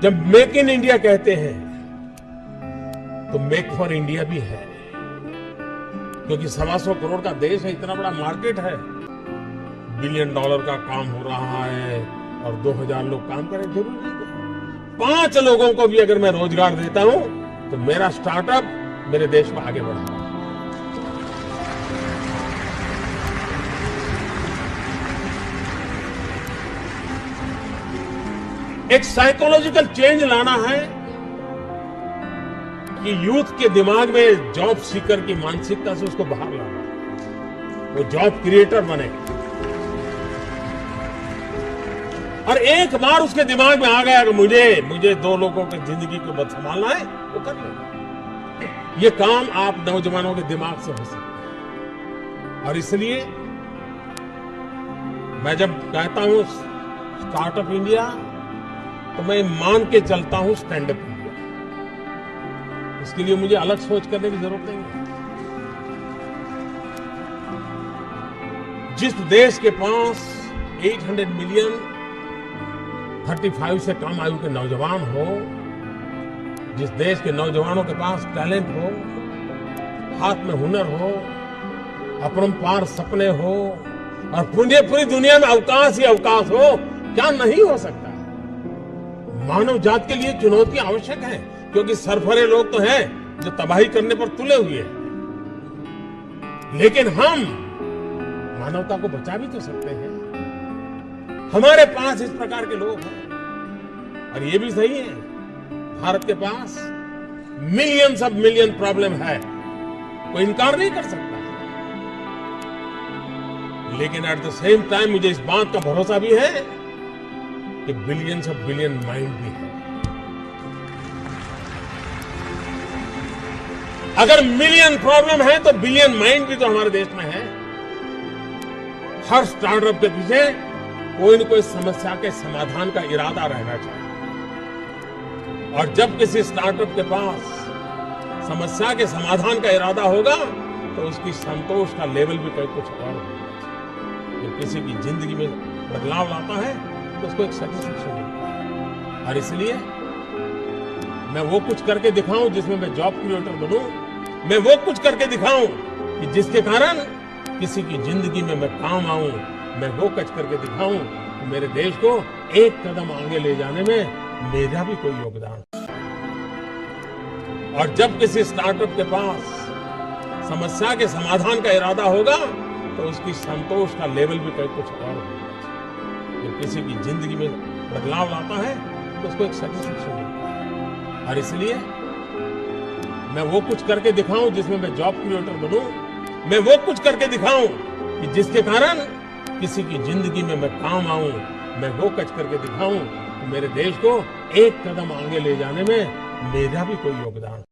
जब make in India कहते हैं तो मेक फॉर इंडिया भी है, क्योंकि 125 करोड़ का देश है, इतना बड़ा मार्केट है, $1 बिलियन का काम हो रहा है और 2000 लोग काम करें जरूरी है। 5 लोगों को भी अगर मैं रोजगार देता हूं तो मेरा स्टार्टअप मेरे देश को आगे बढ़ाएगा। एक साइकोलॉजिकल चेंज लाना है कि यूथ के दिमाग में जॉब सीकर की मानसिकता से उसको बाहर लाना, वो जॉब क्रिएटर बने। और एक बार उसके दिमाग में आ गया कि मुझे 2 लोगों की जिंदगी को बस संभालना है, वो कर लेगा। ये काम आप नौजवानों के दिमाग से हो सकता है। और इसलिए मैं जब कहता हूं स्टार्टअप इंडिया, तो मैं मान के चलता हूं स्टैंड अप इंडिया। इसके लिए मुझे अलग सोच करने की जरूरत नहीं है। जिस देश के पास 800 मिलियन 35 से कम आयु के नौजवान हो, जिस देश के नौजवानों के पास टैलेंट हो, हाथ में हुनर हो, अपरंपार सपने हो और पूरी दुनिया में अवकाश ही अवकाश हो, क्या नहीं हो सकता? मानव जात के लिए चुनौती आवश्यक है, क्योंकि सरफरे लोग तो हैं जो तबाही करने पर तुले हुए हैं, लेकिन हम मानवता को बचा भी तो सकते हैं। हमारे पास इस प्रकार के लोग हैं। और ये भी सही है, भारत के पास मिलियंस ऑफ मिलियन प्रॉब्लम है, कोई इनकार नहीं कर सकता। लेकिन एट द सेम टाइम मुझे इस बात का भरोसा भी है कि बिलियंस ऑफ बिलियन माइंड भी है। अगर मिलियन प्रॉब्लम है तो बिलियन माइंड भी तो हमारे देश में है। हर स्टार्टअप के पीछे कोई न कोई समस्या के समाधान का इरादा रहना चाहिए। और जब किसी स्टार्टअप के पास समस्या के समाधान का इरादा होगा तो उसकी संतोष का लेवल भी कोई कुछ और होगा। जब किसी की जिंदगी में बदलाव लाता है तो उसको एक सेटिस्फेक्शन मिलता है। और इसलिए मैं वो कुछ करके दिखाऊं जिसमें मैं जॉब क्रिएटर बनूं, मैं वो कुछ करके दिखाऊं कि जिसके कारण किसी की जिंदगी में मैं काम आऊं, मैं वो कुछ करके दिखाऊं कि मेरे देश को एक कदम आगे ले जाने में मेरा भी कोई योगदान। और जब किसी स्टार्टअप के पास समस्या के समाधान का इरादा होगा तो उसकी संतोष का लेवल भी कोई कुछ और होगा। जब किसी की जिंदगी में बदलाव लाता है तो उसको एक सेटिस्फेक्शन मिलता है। और इसलिए मैं वो कुछ करके दिखाऊं जिसमें मैं जॉब क्रिएटर बनूं, मैं वो कुछ करके दिखाऊं कि जिसके कारण किसी की जिंदगी में मैं काम आऊं, मैं वो कुछ करके दिखाऊं कि मेरे देश को एक कदम आगे ले जाने में मेरा भी कोई योगदान।